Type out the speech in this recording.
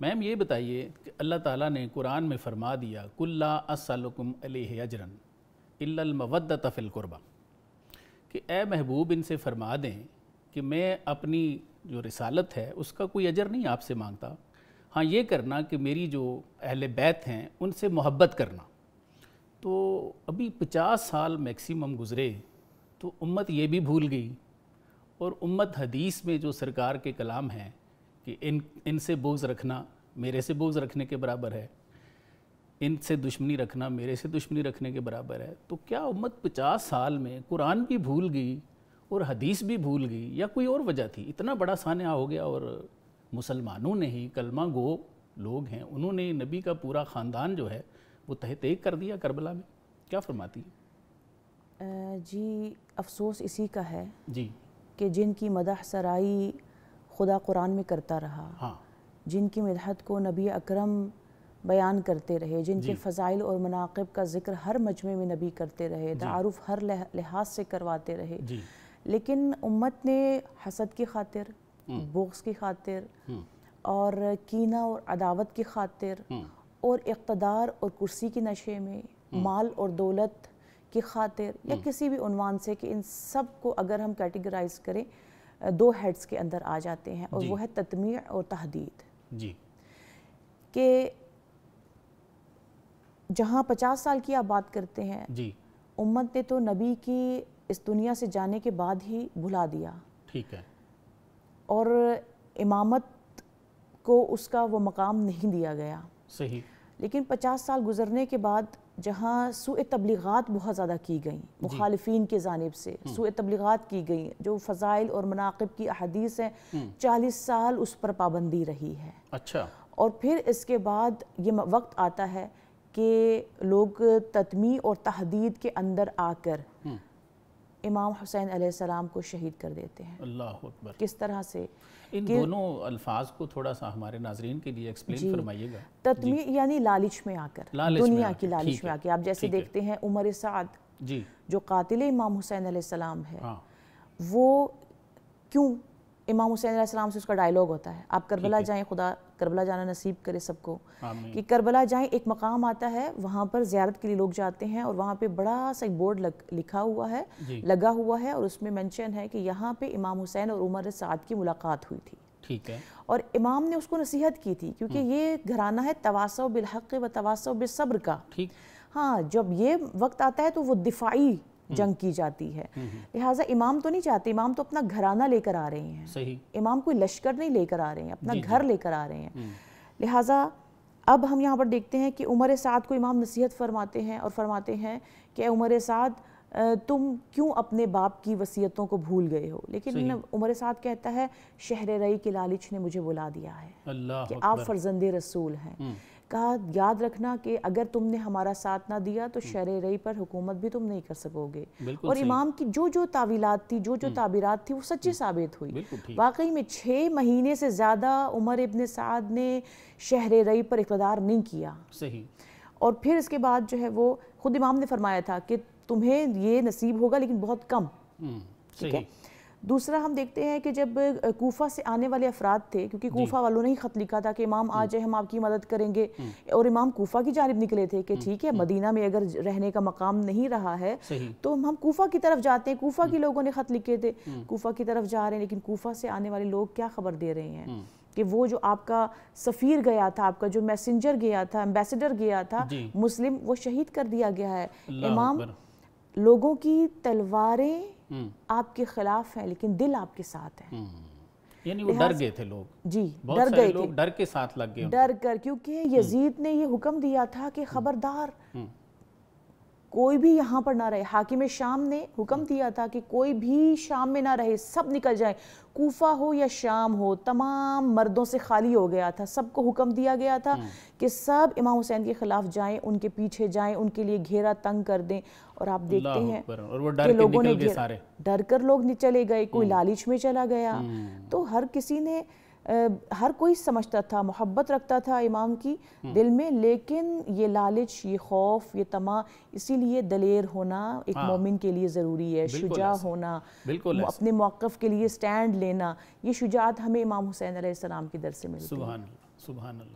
میم یہ بتائیے کہ اللہ تعالیٰ نے قرآن میں فرما دیا قُلْ لَا أَسْأَلُكُمْ عَلَيْهِ أَجْرًا إِلَّا الْمَوَدَّةَ فِي الْقُرْبَى، کہ اے محبوب ان سے فرما دیں کہ میں اپنی جو رسالت ہے اس کا کوئی اجر نہیں آپ سے مانگتا، ہاں یہ کرنا کہ میری جو اہل بیت ہیں ان سے محبت کرنا۔ تو ابھی 50 سال میکسیمم گزرے تو امت یہ بھی بھول گئی، اور امت حدیث میں جو سرکار کے کلام ہیں کہ ان سے بغض رکھنا میرے سے بغض رکھنے کے برابر ہے، ان سے دشمنی رکھنا میرے سے دشمنی رکھنے کے برابر ہے، تو کیا امت 50 سال میں قرآن بھی بھول گئی اور حدیث بھی بھول گئی، یا کوئی اور وجہ تھی؟ اتنا بڑا سانحہ ہو گیا اور مسلمانوں نے ہی، کلمہ گو لوگ ہیں، انہوں نے نبی کا پورا خاندان جو ہے وہ تہہ تیگ کر دیا کربلا میں، کیا فرماتی ہیں؟ جی افسوس اسی کا ہے جی کہ جن کی مدح سرائی خدا قرآن میں کرتا رہا، ہاں، جن کی مدحت کو نبی اکرم بیان کرتے رہے، جن کے فضائل اور مناقب کا ذکر ہر مجمع میں نبی کرتے رہے، تعارف ہر لحاظ سے کرواتے رہے، لیکن امت نے حسد کی خاطر، بغض کی خاطر اور کینہ اور عداوت کی خاطر اور اقتدار اور کرسی کی نشے میں، مال اور دولت کی خاطر، یا کسی بھی عنوان سے کہ ان سب کو اگر ہم کیٹیگرائز کریں 2 ہیڈز کے اندر آ جاتے ہیں، اور وہ ہے تطمیع اور تحدید۔ جی، کہ جہاں 50 سال کی آپ بات کرتے ہیں، جی امت نے تو نبی کی اس دنیا سے جانے کے بعد ہی بھلا دیا، ٹھیک ہے، اور امامت کو اس کا وہ مقام نہیں دیا گیا۔ صحیح۔ لیکن 50 سال گزرنے کے بعد جہاں سوء تبلیغات بہت زیادہ کی گئیں مخالفین کی جانب سے، سوء تبلیغات کی گئیں، جو فضائل اور مناقب کی احادیث ہیں 40 سال اس پر پابندی رہی ہے۔ اچھا۔ اور پھر اس کے بعد یہ وقت آتا ہے کہ لوگ تطمیع اور تحدید کے اندر آ کر امام حسین علیہ السلام کو شہید کر دیتے ہیں۔ اللہ اکبر۔ کس طرح سے؟ ان دونوں الفاظ کو تھوڑا سا ہمارے ناظرین کے لیے ایکسپلین فرمائیے گا۔ تطمیع یعنی لالچ میں آ کر، دنیا کی لالچ میں آ کے، آپ جیسے دیکھتے ہیں عمر سعد جو قاتل امام حسین علیہ السلام ہے، وہ کیوں امام حسین علیہ السلام سے اس کا ڈائیلاگ ہوتا ہے، آپ کربلا جائیں، خدا کربلا جانا نصیب کرے سب کو، کہ کربلا جائیں، ایک مقام آتا ہے وہاں پر زیارت کے لیے لوگ جاتے ہیں، اور وہاں پہ بڑا سا ایک بورڈ لکھا ہوا ہے، لگا ہوا ہے، اور اس میں مینشن ہے کہ یہاں پہ امام حسین اور عمر سعد کی ملاقات ہوئی تھی، ٹھیک ہے، اور امام نے اس کو نصیحت کی تھی، کیونکہ یہ گھرانہ ہے تواصوا بالحق و تواصوا بالصبر کا، ہاں جب یہ وقت آتا ہے تو وہ دفاعی جنگ کی جاتی ہے، لہٰذا امام تو نہیں چاہتے، امام تو اپنا گھرانہ لے کر آ رہے ہیں، امام کوئی لشکر نہیں لے کر آ رہے ہیں، اپنا گھر لے کر آ رہے ہیں، لہٰذا اب ہم یہاں پر دیکھتے ہیں کہ عمر سعد کو امام نصیحت فرماتے ہیں، اور فرماتے ہیں کہ اے عمر سعد تم کیوں اپنے باپ کی وصیتوں کو بھول گئے ہو؟ لیکن عمر سعد کہتا ہے شہر رئی کے لالچ نے مجھے بلا دیا ہے کہ آپ فرزند رسول ہیں، کہا یاد رکھنا کہ اگر تم نے ہمارا ساتھ نہ دیا تو شہر رئی پر حکومت بھی تم نہیں کر سکو گے، اور امام کی جو جو تعویلات تھی، جو جو تعبیرات تھی، وہ سچی ثابت ہوئی، واقعی میں 6 مہینے سے زیادہ عمر ابن سعد نے شہر رئی پر اقتدار نہیں کیا، اور پھر اس کے بعد جو ہے وہ خود امام نے فرمایا تھا کہ تمہیں یہ نصیب ہوگا لیکن بہت کم، ٹھیک ہے۔ دوسرا ہم دیکھتے ہیں کہ جب کوفہ سے آنے والے افراد تھے، کیونکہ کوفہ والوں نے ہی خط لکھا تھا کہ امام آ جائے ہم آپ کی مدد کریں گے، اور امام کوفہ کی جانب نکلے تھے کہ ٹھیک ہے مدینہ میں اگر رہنے کا مقام نہیں رہا ہے تو ہم کوفہ کی طرف جاتے ہیں، کوفہ کے لوگوں نے خط لکھے تھے، کوفہ کی طرف جا رہے ہیں، لیکن کوفہ سے آنے والے لوگ کیا خبر دے رہے ہیں کہ وہ جو آپ کا سفیر گیا تھا، آپ کا جو میسنجر گیا تھا، ایمبیسڈر گیا تھا مسلم، وہ شہید کر دیا گیا ہے۔ امام لوگوں کی تلواریں آپ کے خلاف ہیں لیکن دل آپ کے ساتھ ہے، یعنی وہ ڈر گئے تھے لوگ، جی ڈر گئے تھے، ڈر کے ساتھ لگ گئے، ڈر کر، کیونکہ یزید نے یہ حکم دیا تھا کہ خبردار کوئی بھی یہاں پر نہ رہے، حاکم شام نے حکم دیا تھا کہ کوئی بھی شام میں نہ رہے، سب نکل جائیں، کوفہ ہو یا شام ہو، تمام مردوں سے خالی ہو گیا تھا، سب کو حکم دیا گیا تھا کہ سب امام حسین کے خلاف جائیں، ان کے پیچھے جائیں، ان کے لیے گھیرا تنگ کر دیں، اور آپ دیکھتے ہیں کہ لوگوں نے ڈر کر لوگ چلے گئے، کوئی لالچ میں چلا گیا، تو ہر کسی نے، ہر کوئی سمجھتا تھا، محبت رکھتا تھا امام کی دل میں، لیکن یہ لالچ، یہ خوف، یہ طمع، اسی لیے دلیر ہونا ایک مومن کے لیے ضروری ہے، شجاع ہونا، اپنے موقف کے لیے سٹینڈ لینا، یہ شجاعت ہمیں امام حسین علیہ السلام کی در سے ملتی ہے۔ سبحان اللہ، سبحان اللہ۔